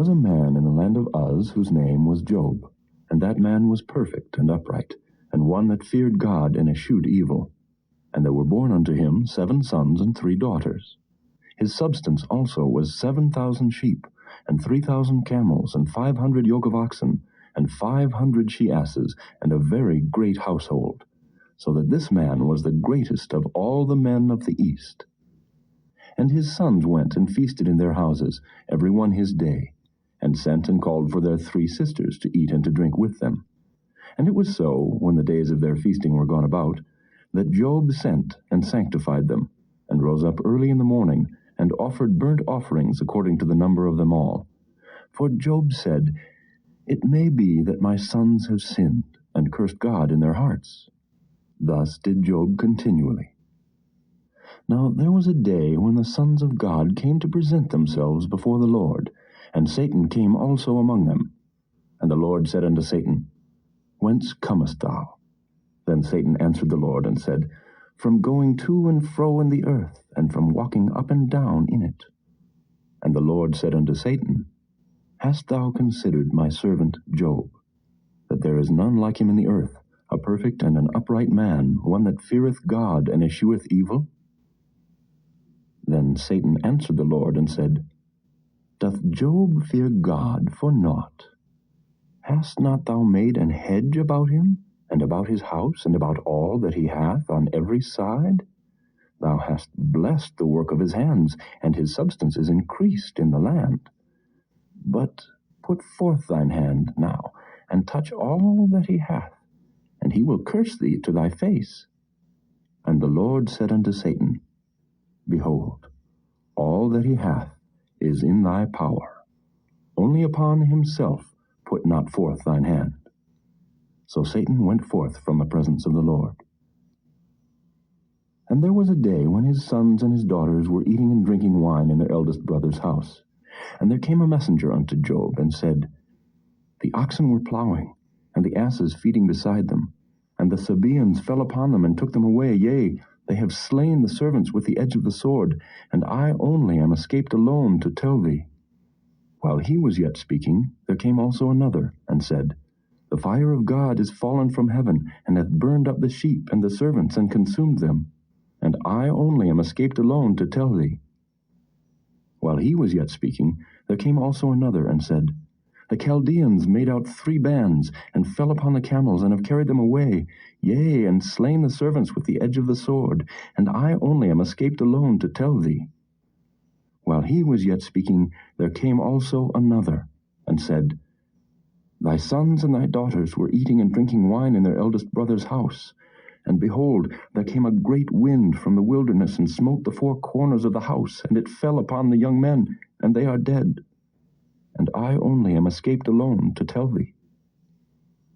was a man in the land of Uz whose name was Job, and that man was perfect and upright, and one that feared God and eschewed evil. And there were born unto him 7 sons and 3 daughters. His substance also was 7,000 sheep, and 3,000 camels, and 500 yoke of oxen, and 500 she-asses, and a very great household, so that this man was the greatest of all the men of the east. And his sons went and feasted in their houses, every one his day, and sent and called for their 3 sisters to eat and to drink with them. And it was so, when the days of their feasting were gone about, that Job sent and sanctified them, and rose up early in the morning, and offered burnt offerings according to the number of them all. For Job said, It may be that my sons have sinned, and cursed God in their hearts. Thus did Job continually. Now there was a day when the sons of God came to present themselves before the Lord, and Satan came also among them. And the Lord said unto Satan, Whence comest thou? Then Satan answered the Lord, and said, From going to and fro in the earth, and from walking up and down in it. And the Lord said unto Satan, Hast thou considered my servant Job, that there is none like him in the earth, a perfect and an upright man, one that feareth God and escheweth evil? Then Satan answered the Lord, and said, Doth Job fear God for naught? Hast not thou made an hedge about him, and about his house, and about all that he hath on every side? Thou hast blessed the work of his hands, and his substance is increased in the land. But put forth thine hand now, and touch all that he hath, and he will curse thee to thy face. And the Lord said unto Satan, Behold, all that he hath is in thy power. Only upon himself put not forth thine hand. So Satan went forth from the presence of the Lord. And there was a day when his sons and his daughters were eating and drinking wine in their eldest brother's house. And there came a messenger unto Job, and said, The oxen were plowing, and the asses feeding beside them, and the Sabaeans fell upon them and took them away. Yea, they have slain the servants with the edge of the sword, and I only am escaped alone to tell thee. While he was yet speaking, there came also another, and said, The fire of God is fallen from heaven, and hath burned up the sheep and the servants, and consumed them. And I only am escaped alone to tell thee. While he was yet speaking, there came also another, and said, The Chaldeans made out 3 bands, and fell upon the camels, and have carried them away, yea, and slain the servants with the edge of the sword, and I only am escaped alone to tell thee. While he was yet speaking, there came also another, and said, Thy sons and thy daughters were eating and drinking wine in their eldest brother's house. And behold, there came a great wind from the wilderness, and smote the 4 corners of the house, and it fell upon the young men, and they are dead. And I only am escaped alone to tell thee.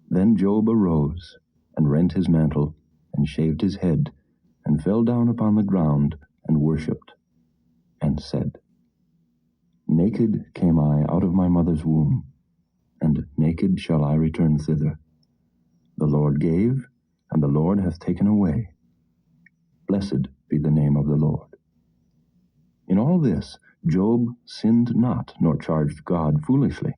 Then Job arose, and rent his mantle, and shaved his head, and fell down upon the ground, and worshipped, and said, Naked came I out of my mother's womb, and naked shall I return thither. The Lord gave, and the Lord hath taken away. Blessed be the name of the Lord. In all this, Job sinned not, nor charged God foolishly.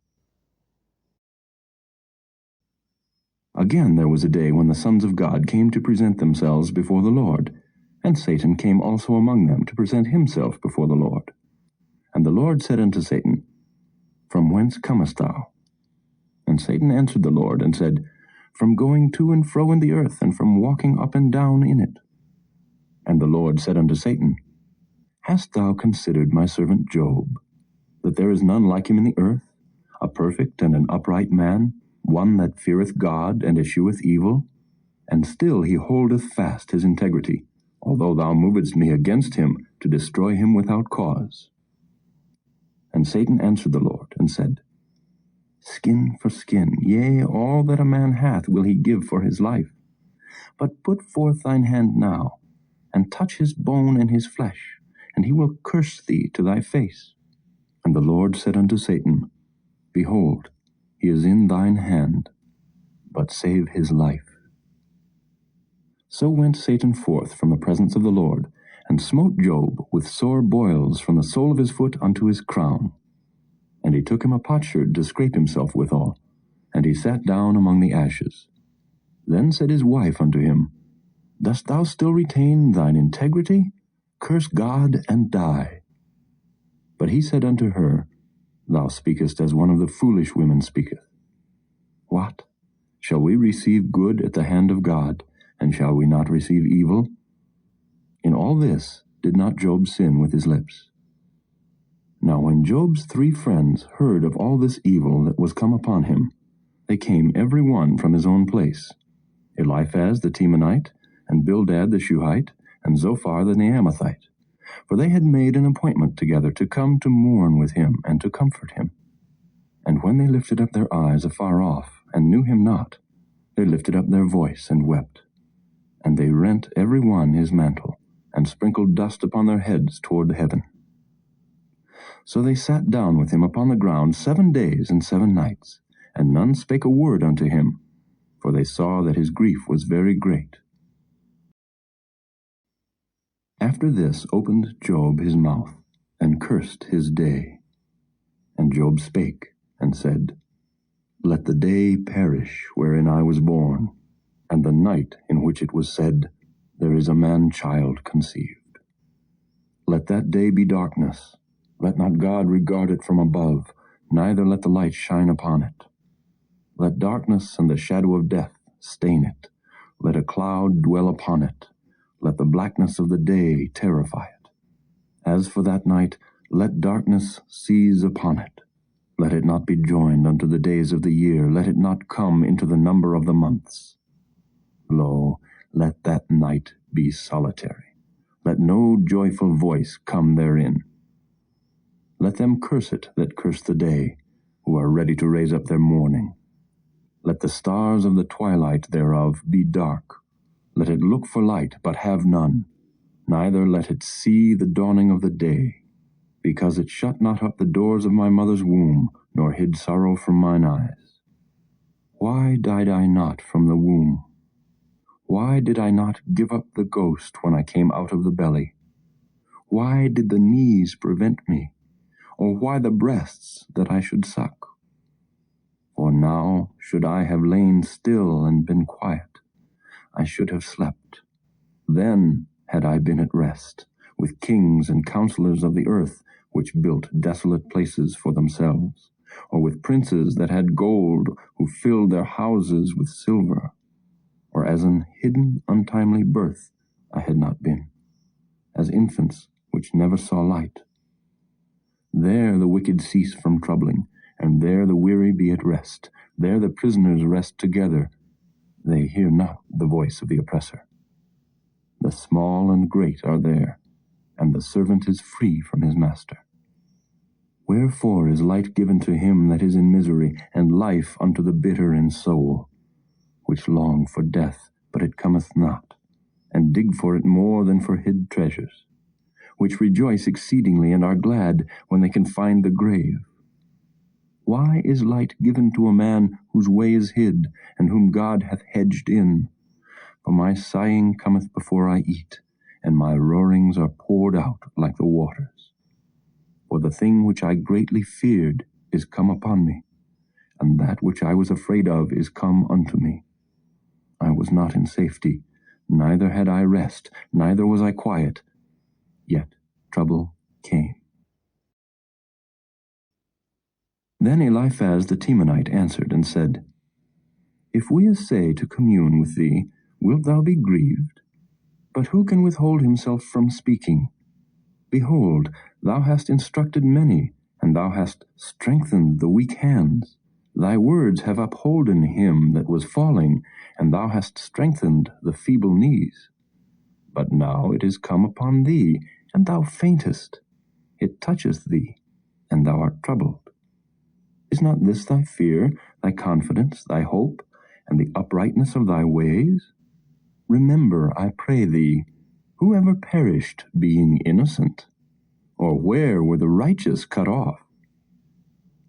Again there was a day when the sons of God came to present themselves before the Lord, and Satan came also among them to present himself before the Lord. And the Lord said unto Satan, From whence comest thou? And Satan answered the Lord, and said, From going to and fro in the earth, and from walking up and down in it. And the Lord said unto Satan, Hast thou considered my servant Job, that there is none like him in the earth, a perfect and an upright man, one that feareth God and escheweth evil? And still he holdeth fast his integrity, although thou movedst me against him to destroy him without cause. And Satan answered the Lord, and said, Skin for skin, yea, all that a man hath will he give for his life. But put forth thine hand now, and touch his bone and his flesh, and he will curse thee to thy face. And the Lord said unto Satan, Behold, he is in thine hand, but save his life. So went Satan forth from the presence of the Lord, and smote Job with sore boils from the sole of his foot unto his crown. And And he took him a potsherd to scrape himself withal, and he sat down among the ashes. Then said his wife unto him, Dost thou still retain thine integrity? Curse God and die. But he said unto her, Thou speakest as one of the foolish women speaketh. What? Shall we receive good at the hand of God, and shall we not receive evil? In all this did not Job sin with his lips. Now when Job's 3 friends heard of all this evil that was come upon him, they came every one from his own place, Eliphaz the Temanite, and Bildad the Shuhite, and Zophar the Naamathite, for they had made an appointment together to come to mourn with him and to comfort him. And when they lifted up their eyes afar off, and knew him not, they lifted up their voice and wept. And they rent every one his mantle, and sprinkled dust upon their heads toward heaven. So they sat down with him upon the ground 7 days and 7 nights, and none spake a word unto him, for they saw that his grief was very great. After this opened Job his mouth, and cursed his day. And Job spake, and said, Let the day perish wherein I was born, and the night in which it was said, There is a man-child conceived. Let that day be darkness. Let not God regard it from above, neither let the light shine upon it. Let darkness and the shadow of death stain it. Let a cloud dwell upon it. Let the blackness of the day terrify it. As for that night, let darkness seize upon it. Let it not be joined unto the days of the year. Let it not come into the number of the months. Lo, let that night be solitary. Let no joyful voice come therein. Let them curse it that curse the day, who are ready to raise up their mourning. Let the stars of the twilight thereof be dark. Let it look for light, but have none. Neither let it see the dawning of the day. Because it shut not up the doors of my mother's womb, nor hid sorrow from mine eyes. Why died I not from the womb? Why did I not give up the ghost when I came out of the belly? Why did the knees prevent me? Or why the breasts that I should suck? For now should I have lain still and been quiet, I should have slept. Then had I been at rest, with kings and counselors of the earth, which built desolate places for themselves, or with princes that had gold, who filled their houses with silver. Or as an hidden untimely birth I had not been, as infants which never saw light. There the wicked cease from troubling, and there the weary be at rest. There the prisoners rest together. They hear not the voice of the oppressor. The small and great are there, and the servant is free from his master. Wherefore is light given to him that is in misery, and life unto the bitter in soul, which long for death, but it cometh not, and dig for it more than for hid treasures, which rejoice exceedingly and are glad when they can find the grave. Why is light given to a man whose way is hid, and whom God hath hedged in? For my sighing cometh before I eat, and my roarings are poured out like the waters. For the thing which I greatly feared is come upon me, and that which I was afraid of is come unto me. I was not in safety, neither had I rest, neither was I quiet. Yet trouble came. Then Eliphaz the Temanite answered and said, If we essay to commune with thee, wilt thou be grieved? But who can withhold himself from speaking? Behold, thou hast instructed many, and thou hast strengthened the weak hands. Thy words have upholden him that was falling, and thou hast strengthened the feeble knees. But now it is come upon thee, and thou faintest. It toucheth thee, and thou art troubled. Is not this thy fear, thy confidence, thy hope, and the uprightness of thy ways? Remember, I pray thee, who ever perished being innocent? Or where were the righteous cut off?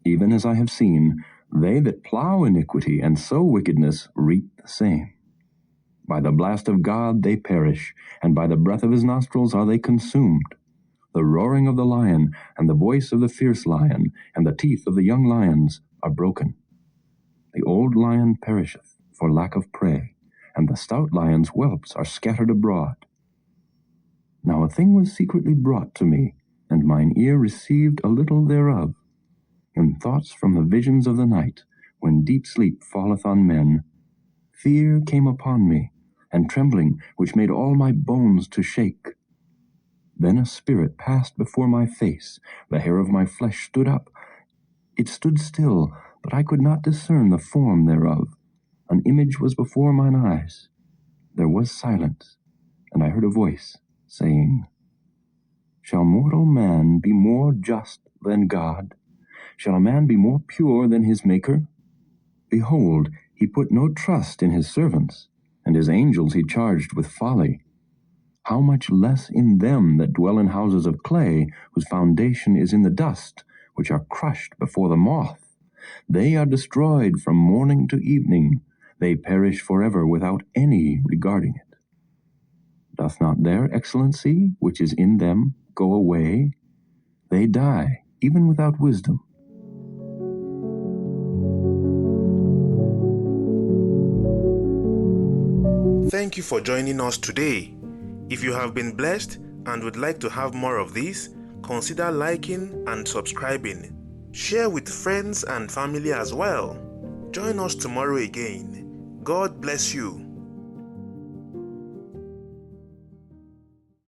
Even as I have seen, they that plow iniquity and sow wickedness reap the same. By the blast of God they perish, and by the breath of his nostrils are they consumed. The roaring of the lion, and the voice of the fierce lion, and the teeth of the young lions are broken. The old lion perisheth for lack of prey, and the stout lion's whelps are scattered abroad. Now a thing was secretly brought to me, and mine ear received a little thereof. In thoughts from the visions of the night, when deep sleep falleth on men, fear came upon me, and trembling, which made all my bones to shake. Then a spirit passed before my face, the hair of my flesh stood up. It stood still, but I could not discern the form thereof. An image was before mine eyes. There was silence, and I heard a voice, saying, Shall mortal man be more just than God? Shall a man be more pure than his Maker? Behold, he put no trust in his servants, and his angels he charged with folly. How much less in them that dwell in houses of clay, whose foundation is in the dust, which are crushed before the moth. They are destroyed from morning to evening. They perish forever without any regarding it. Doth not their excellency, which is in them, go away? They die, even without wisdom. Thank you for joining us today. If you have been blessed and would like to have more of this, consider liking and subscribing. Share with friends and family as well. Join us tomorrow again. God bless you.